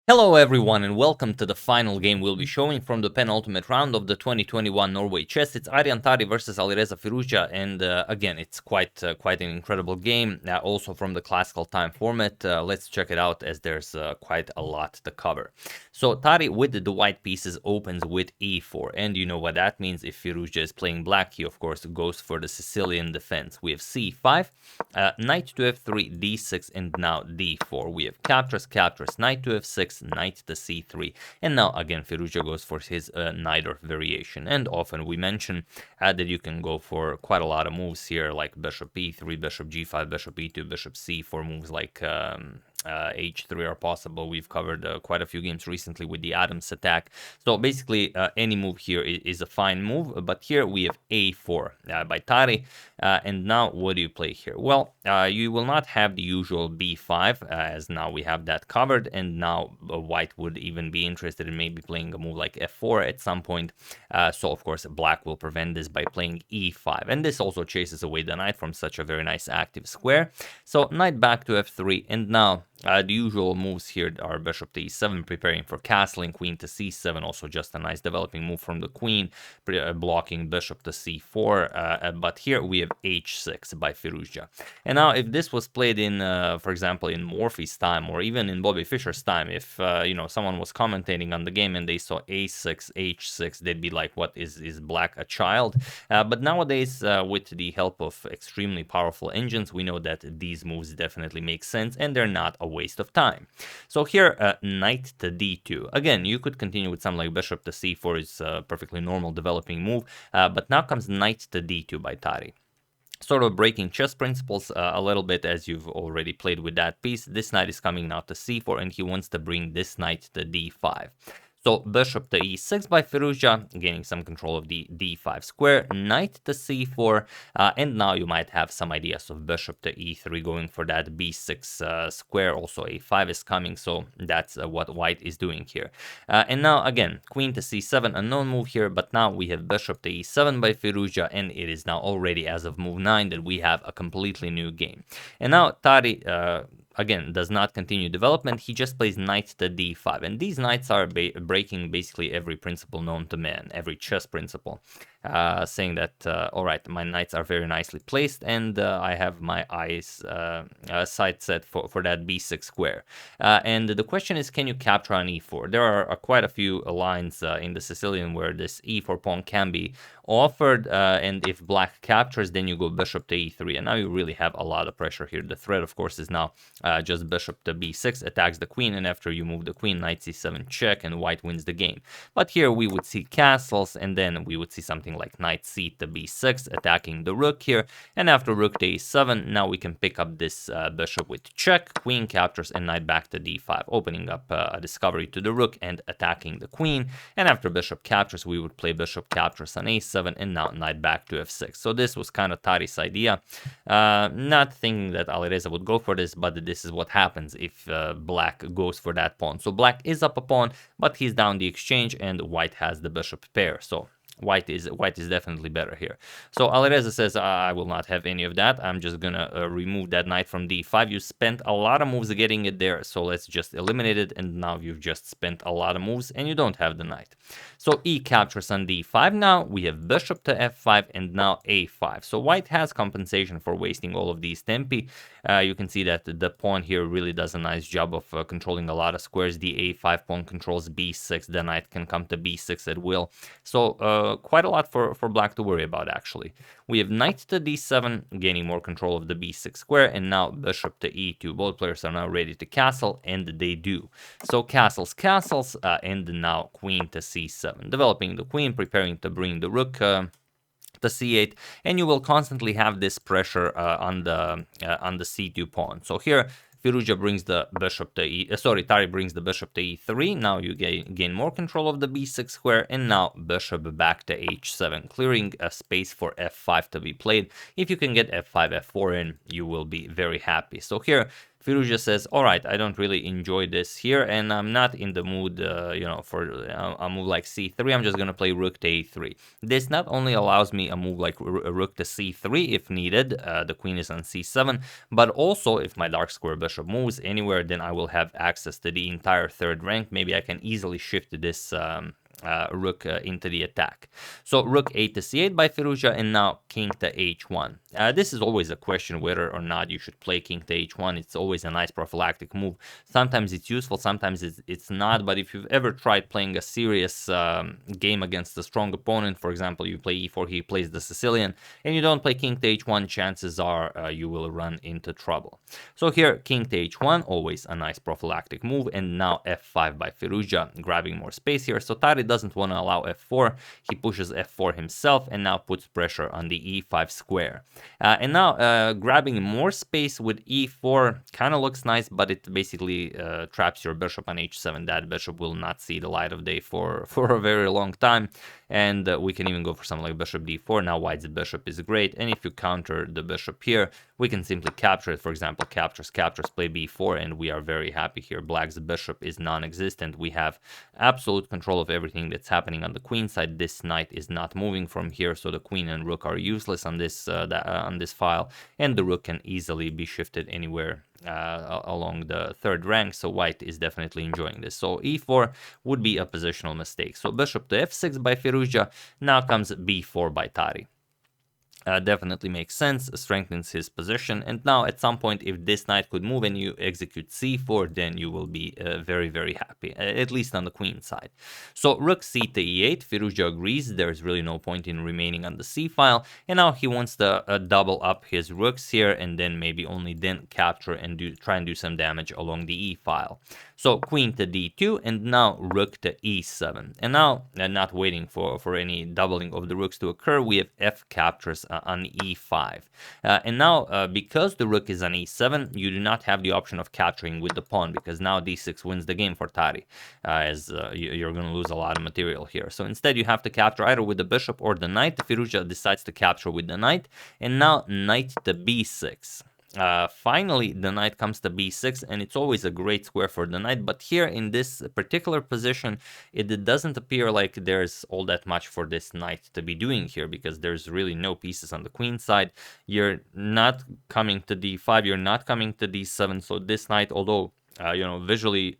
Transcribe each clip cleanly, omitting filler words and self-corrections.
Hello everyone and welcome to the final game we'll be showing from the penultimate round of the 2021 Norway Chess. It's Aryan Tari versus Alireza Firouzja, and again it's quite an incredible game, also from the classical time format. Let's check it out as there's quite a lot to cover. So Tari with the white pieces opens with e4, and you know what that means. If Firouzja is playing black, he of course goes for the Sicilian defense. We have c5, knight to f3, d6, and now d4. We have captures, knight to f6, knight to c3, and now again Firouzja goes for his Najdorf variation. And often we mention that you can go for quite a lot of moves here, like bishop e3, bishop g5, bishop e2, bishop c4, moves like h3 are possible. We've covered quite a few games recently with the Adams attack. So basically any move here is a fine move, but here we have a4 by Tari. And now what do you play here? Well, you will not have the usual b5, as now we have that covered, and now white would even be interested in maybe playing a move like f4 at some point. So of course black will prevent this by playing e5, and this also chases away the knight from such a very nice active square. So knight back to f3, and now the usual moves here are bishop to e7, preparing for castling, queen to c7, also just a nice developing move from the queen, blocking bishop to c4, but here we have h6 by Firouzja. And now if this was played in, for example, in Morphy's time, or even in Bobby Fischer's time, if, someone was commentating on the game and they saw a6, h6, they'd be like, what, is black a child? But nowadays, with the help of extremely powerful engines, we know that these moves definitely make sense, and they're not a waste of time. So here, knight to d2. Again, you could continue with something like bishop to c4 is a perfectly normal developing move, but now comes knight to d2 by Tari. Sort of breaking chess principles a little bit, as you've already played with that piece. This knight is coming now to c4, and he wants to bring this knight to d5. So bishop to e6 by Firouzja, gaining some control of the d5 square, knight to c4, and now you might have some ideas of bishop to e3 going for that b6 square. Also a5 is coming, so that's what white is doing here. And now again, queen to c7, a known move here, but now we have bishop to e7 by Firouzja, and it is now already as of move 9 that we have a completely new game. And now Tari again does not continue development. He just plays knight to d5, and these knights are breaking basically every principle known to man, every chess principle, saying that all right, my knights are very nicely placed, and I have my eyes sight set for that b6 square. And the question is, can you capture on e4? There are quite a few lines in the Sicilian where this e4 pawn can be offered, and if black captures, then you go bishop to e3, and now you really have a lot of pressure here. The threat, of course, is now just bishop to b6, attacks the queen, and after you move the queen, knight c7 check, and white wins the game. But here we would see castles, and then we would see something like knight c to b6, attacking the rook here, and after rook to a7, now we can pick up this bishop with check, queen captures, and knight back to d5, opening up a discovery to the rook and attacking the queen. And after bishop captures, we would play bishop captures on a7, and now knight back to f6. So this was kind of Tari's idea, not thinking that Alireza would go for this, but this is what happens if black goes for that pawn. So black is up a pawn, but he's down the exchange, and white has the bishop pair. So white is definitely better here. So Alireza says, I will not have any of that. I'm just gonna remove that knight from d5. You spent a lot of moves getting it there, so let's just eliminate it, and now you've just spent a lot of moves and you don't have the knight. So e captures on d5. Now we have bishop to f5, and now a5. So white has compensation for wasting all of these tempi. You can see that the pawn here really does a nice job of controlling a lot of squares. The a5 pawn controls b6, the knight can come to b6 at will. So quite a lot for black to worry about, actually. We have knight to d7, gaining more control of the b6 square, and now bishop to e2. Both players are now ready to castle, and they do. So castles, and now queen to c7, developing the queen, preparing to bring the rook to c8, and you will constantly have this pressure on the c2 pawn. So here Firouzja brings the bishop to Tari brings the bishop to e3. Now you gain more control of the b6 square, and now bishop back to h7, clearing a space for f5 to be played. If you can get f5, f4 in, you will be very happy. So here Firouzja says, all right, I don't really enjoy this here, and I'm not in the mood, for a move like c3. I'm just going to play rook to a3. This not only allows me a move like rook to c3 if needed, the queen is on c7, but also if my dark square bishop moves anywhere, then I will have access to the entire third rank. Maybe I can easily shift this rook into the attack. So rook a to c8 by Firouzja, and now king to h1. This is always a question whether or not you should play king to h1. It's always a nice prophylactic move. Sometimes it's useful, sometimes it's not, but if you've ever tried playing a serious game against a strong opponent, for example, you play e4, he plays the Sicilian, and you don't play king to h1, chances are you will run into trouble. So here, king to h1, always a nice prophylactic move, and now f5 by Firouzja, grabbing more space here. So Tari doesn't want to allow f4, he pushes f4 himself, and now puts pressure on the e5 square. And now grabbing more space with e4 kind of looks nice, but it basically traps your bishop on h7. That bishop will not see the light of day for a very long time, and we can even go for something like bishop d4. Now white's bishop is great, and if you counter the bishop here, we can simply capture it. For example, captures, play b4, and we are very happy here. Black's bishop is non-existent. We have absolute control of everything that's happening on the queen side. This knight is not moving from here, so the queen and rook are useless on this file, and the rook can easily be shifted anywhere along the third rank. So white is definitely enjoying this. So e4 would be a positional mistake. So bishop to f6 by Firouzja. Now comes b4 by Tari. Definitely makes sense, strengthens his position, and now at some point if this knight could move and you execute c4, then you will be very, very happy, at least on the queen side. So rook c to e8, Firouzja agrees, there's really no point in remaining on the c file, and now he wants to double up his rooks here, and then maybe only then capture and try and do some damage along the e file. So queen to d2, and now rook to e7, and now not waiting for any doubling of the rooks to occur, we have f captures on e5. And now, because the rook is on e7, you do not have the option of capturing with the pawn, because now d6 wins the game for Tari, as you're going to lose a lot of material here. So instead, you have to capture either with the bishop or the knight. Firouzja decides to capture with the knight, and now knight to b6. Finally, the knight comes to b6, and it's always a great square for the knight, but here in this particular position, it doesn't appear like there's all that much for this knight to be doing here, because there's really no pieces on the queen side. You're not coming to d5, you're not coming to d7, so this knight, although visually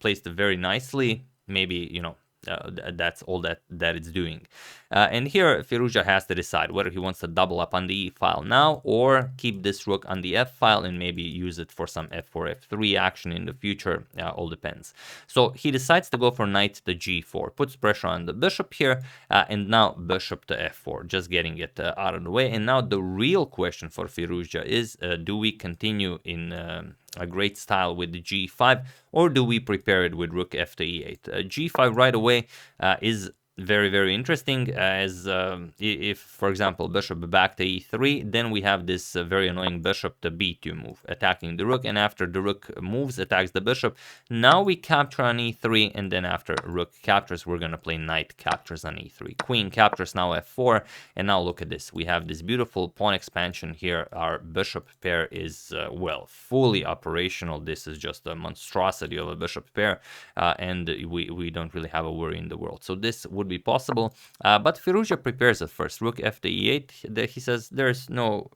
placed very nicely, maybe that's all that it's doing. And here Firouzja has to decide whether he wants to double up on the e file now, or keep this rook on the f file and maybe use it for some f4, f3 action in the future. All depends. So he decides to go for knight to g4, puts pressure on the bishop here, and now bishop to f4, just getting it out of the way. And now the real question for Firouzja is, do we continue in a great style with the g5, or do we prepare it with rook f to e8? G5 right away is very, very interesting, as if, for example, bishop back to e3, then we have this very annoying bishop to b2 move, attacking the rook, and after the rook moves, attacks the bishop. Now we capture on e3, and then after rook captures, we're going to play knight captures on e3. Queen captures now f4, and now look at this. We have this beautiful pawn expansion here. Our bishop pair is, well, fully operational. This is just a monstrosity of a bishop pair, and we don't really have a worry in the world. So this would be possible, but Firouzja prepares it first. Rook f to e8, he says there's no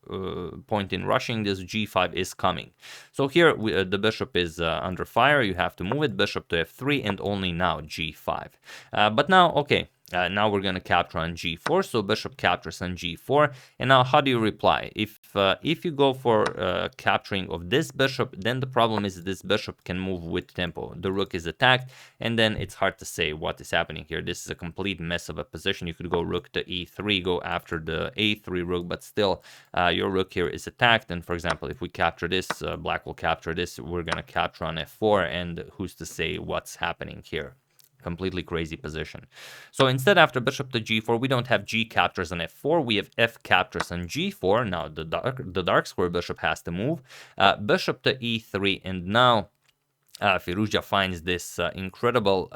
point in rushing, this g5 is coming. So here the bishop is under fire, you have to move it, bishop to f3, and only now g5. But now, okay, now we're going to capture on g4, so bishop captures on g4, and now how do you reply? If you go for capturing of this bishop, then the problem is this bishop can move with tempo. The rook is attacked, and then it's hard to say what is happening here. This is a complete mess of a position. You could go rook to e3, go after the a3 rook, but still your rook here is attacked, and for example, if we capture this, black will capture this, we're going to capture on f4, and who's to say what's happening here? Completely crazy position. So instead, after bishop to g4, we don't have g captures on f4, we have f captures on g4. Now the dark square bishop has to move, bishop to e3, and now Firouzja finds this incredible,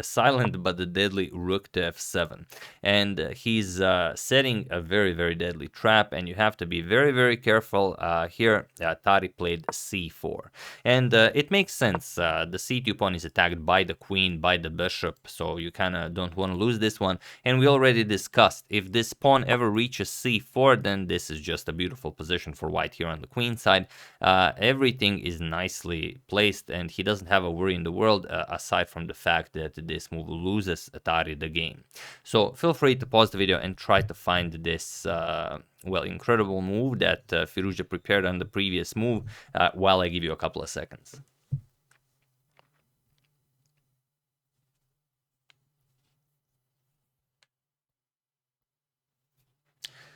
silent but deadly rook to f7, and he's setting a very, very deadly trap, and you have to be very, very careful. Here, Tari played c4, and it makes sense. The c2 pawn is attacked by the queen, by the bishop, so you kind of don't want to lose this one. And we already discussed, if this pawn ever reaches c4, then this is just a beautiful position for white here on the queen side. Everything is nicely placed, and he doesn't have a worry in the world, aside from the fact that this move loses Tari the game. So feel free to pause the video and try to find this well, incredible move that Firouzja prepared on the previous move, while I give you a couple of seconds.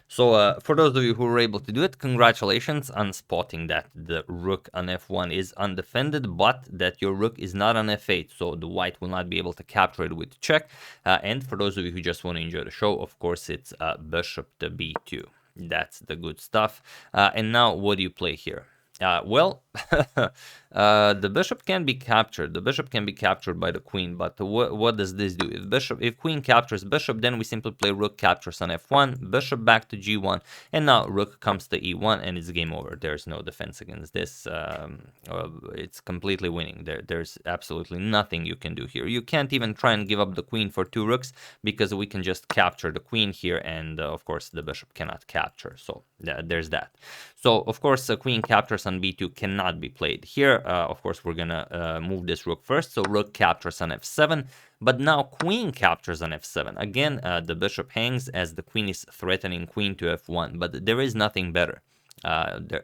So for those of you who were able to do it, congratulations on spotting that the rook on f1 is undefended, but that your rook is not on f8, so the white will not be able to capture it with check. And for those of you who just want to enjoy the show, of course, it's bishop to b2. That's the good stuff. And now, what do you play here? Well, the bishop can be captured. The bishop can be captured by the queen, but what does this do? If queen captures bishop, then we simply play rook captures on f1, bishop back to g1, and now rook comes to e1, and it's game over. There's no defense against this. It's completely winning. There's absolutely nothing you can do here. You can't even try and give up the queen for 2 rooks, because we can just capture the queen here, and of course the bishop cannot capture. So there's that. So of course queen captures on b2 cannot be played here. Of course, we're gonna move this rook first, so rook captures on f7, but now queen captures on f7. Again, the bishop hangs as the queen is threatening queen to f1, but there is nothing better.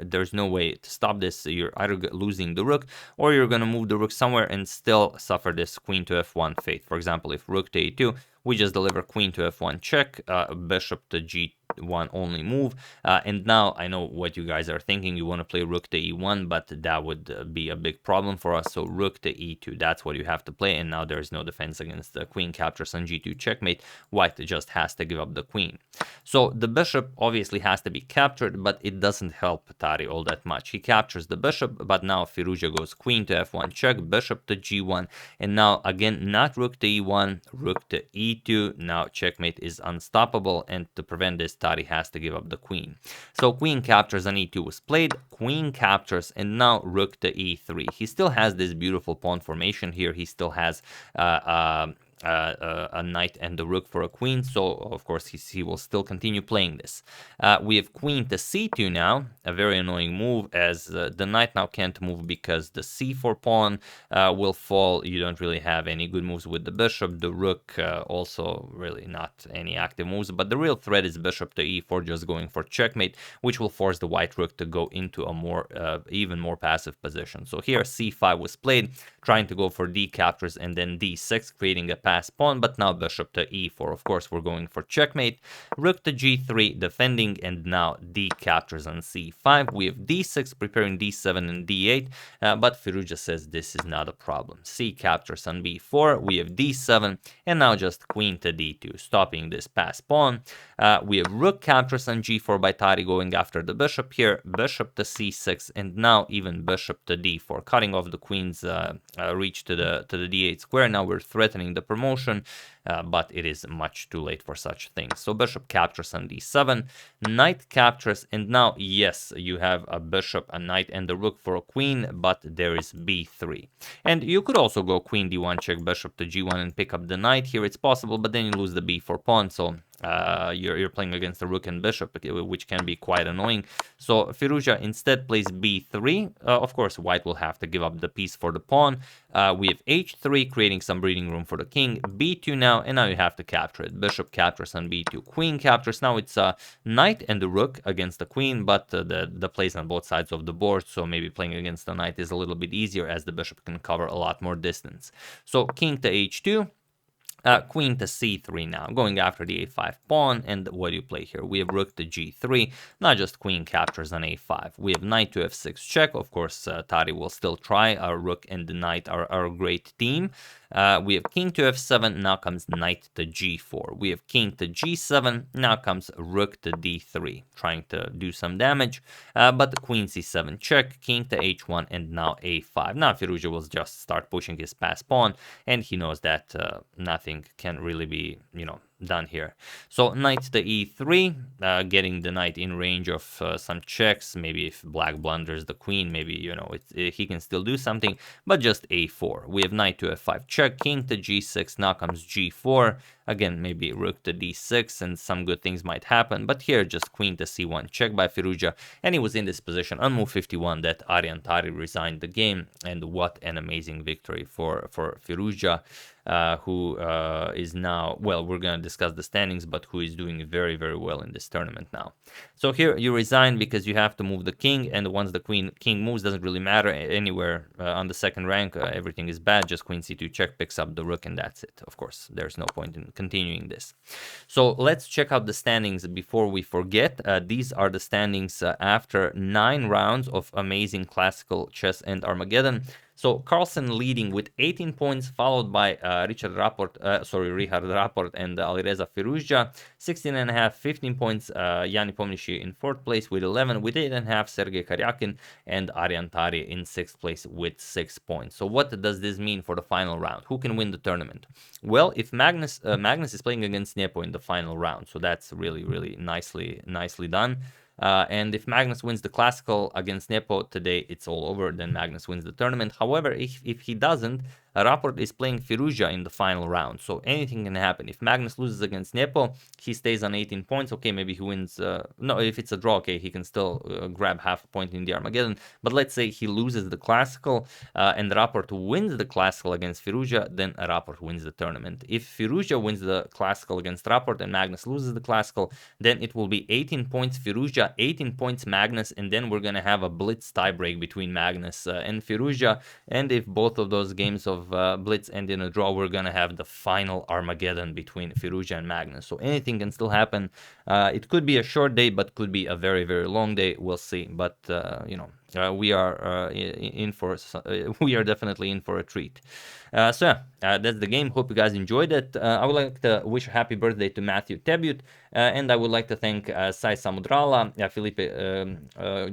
There's no way to stop this. You're either losing the rook, or you're gonna move the rook somewhere and still suffer this queen to f1 fate. For example, if rook to e2, we just deliver queen to f1 check, bishop to g1 only move, and now I know what you guys are thinking. You want to play rook to e1, but that would be a big problem for us, so rook to e2, that's what you have to play, and now there's no defense against the queen captures on g2 checkmate. White just has to give up the queen. So the bishop obviously has to be captured, but it doesn't help Tari all that much. He captures the bishop, but now Firouzja goes queen to f1 check, bishop to g1, and now again not rook to e1, rook to e2. Now checkmate is unstoppable, and to prevent this, Tari has to give up the queen. So queen captures on e2 was played, queen captures, and now rook to e3. He still has this beautiful pawn formation here. He still has a knight and the rook for a queen, so of course he will still continue playing this. We have queen to c2 now, a very annoying move, as the knight now can't move because the c4 pawn will fall. You don't really have any good moves with the bishop. The rook also really not any active moves, but the real threat is bishop to e4, just going for checkmate, which will force the white rook to go into a more even more passive position. So here c5 was played, trying to go for d captures and then d6, creating a pass pawn, but now bishop to e4. Of course, we're going for checkmate, rook to g3, defending, and now d captures on c5. We have d6, preparing d7 and d8, but Firouzja says this is not a problem. C captures on b4, we have d7, and now just queen to d2, stopping this pass pawn. We have rook captures on g4 by Tari, going after the bishop here, bishop to c6, and now even bishop to d4, cutting off the queen's reach to the d8 square. Now we're threatening the promotion, but it is much too late for such things. So bishop captures on d7, knight captures, and now yes, you have a bishop, a knight, and the rook for a queen, but there is b3. And you could also go queen d1 check, bishop to g1, and pick up the knight. Here it's possible, but then you lose the b4 pawn, so you're playing against the rook and bishop, which can be quite annoying. So Firouzja instead plays b3. Of course, white will have to give up the piece for the pawn. We have h3, creating some breathing room for the king, b2 now, and now you have to capture it. Bishop captures on b2, queen captures. Now it's a knight and the rook against the queen, but the plays on both sides of the board, so maybe playing against the knight is a little bit easier, as the bishop can cover a lot more distance. So king to h2. Queen to c3 now, going after the a5 pawn, and what do you play here? We have rook to g3, not just queen captures on a5. We have knight to f6 check, of course Tari will still try, our rook and the knight are our great team. We have king to f7, now comes knight to g4. We have king to g7, now comes rook to d3, trying to do some damage, but queen c7 check, king to h1, and now a5. Now Firouzja will just start pushing his pass pawn, and he knows that nothing can really be, done here. So knight to e3, getting the knight in range of some checks. Maybe if black blunders the queen, maybe, he can still do something, but just a4. We have knight to f5 check, king to g6, now comes g4. Again, maybe rook to d6, and some good things might happen, but here just queen to c1 check by Firouzja, and he was in this position on move 51 that Aryan Tari resigned the game, and what an amazing victory for Firouzja. Who is now, well, we're going to discuss the standings, but who is doing very, very well in this tournament now. So here you resign because you have to move the king, and once the king moves, doesn't really matter anywhere on the second rank, everything is bad, just queen c2 check picks up the rook, and that's it. Of course, there's no point in continuing this. So let's check out the standings before we forget. These are the standings after 9 rounds of amazing classical chess and Armageddon. So Carlsen leading with 18 points, followed by Richard Rapport and Alireza Firouzja, 16.5, 15 points. Yanni Pomnishi in 4th place with 11, with 8.5, Sergei Karyakin, and Aryan Tari in 6th place with 6 points. So what does this mean for the final round? Who can win the tournament? Well, if Magnus is playing against Nepo in the final round, so that's really, really nicely done. And if Magnus wins the classical against Nepo today, it's all over, then Magnus wins the tournament. However, if he doesn't, Rapport is playing Firouzja in the final round, so anything can happen. If Magnus loses against Nepo, he stays on 18 points. Okay, maybe he wins. No, if it's a draw, okay, he can still grab half a point in the Armageddon. But let's say he loses the classical and Rapport wins the classical against Firouzja, then Rapport wins the tournament. If Firouzja wins the classical against Rapport and Magnus loses the classical, then it will be 18 points Firouzja, 18 points Magnus, and then we're gonna have a blitz tiebreak between Magnus and Firouzja. And if both of those games of blitz end in a draw, we're gonna have the final Armageddon between Firouzja and Magnus. So anything can still happen. It could be a short day, but could be a very, very long day. We'll see. But we are we are definitely in for a treat. That's the game. Hope you guys enjoyed it. I would like to wish a happy birthday to Matthew Tebut, and I would like to thank Sai Samudrala, Felipe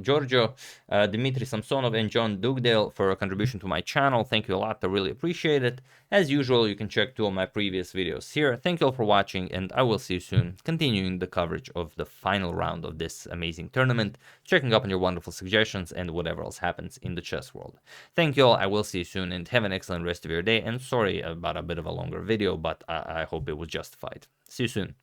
Giorgio, Dmitry Samsonov, and John Dugdale for a contribution to my channel. Thank you a lot. I really appreciate it. As usual, you can check 2 of my previous videos here. Thank you all for watching, and I will see you soon, continuing the coverage of the final round of this amazing tournament, checking up on your wonderful suggestions and whatever else happens in the chess world. Thank you all. I will see you soon, and have an excellent rest of your day. And sorry about a bit of a longer video, but I hope it was justified. See you soon.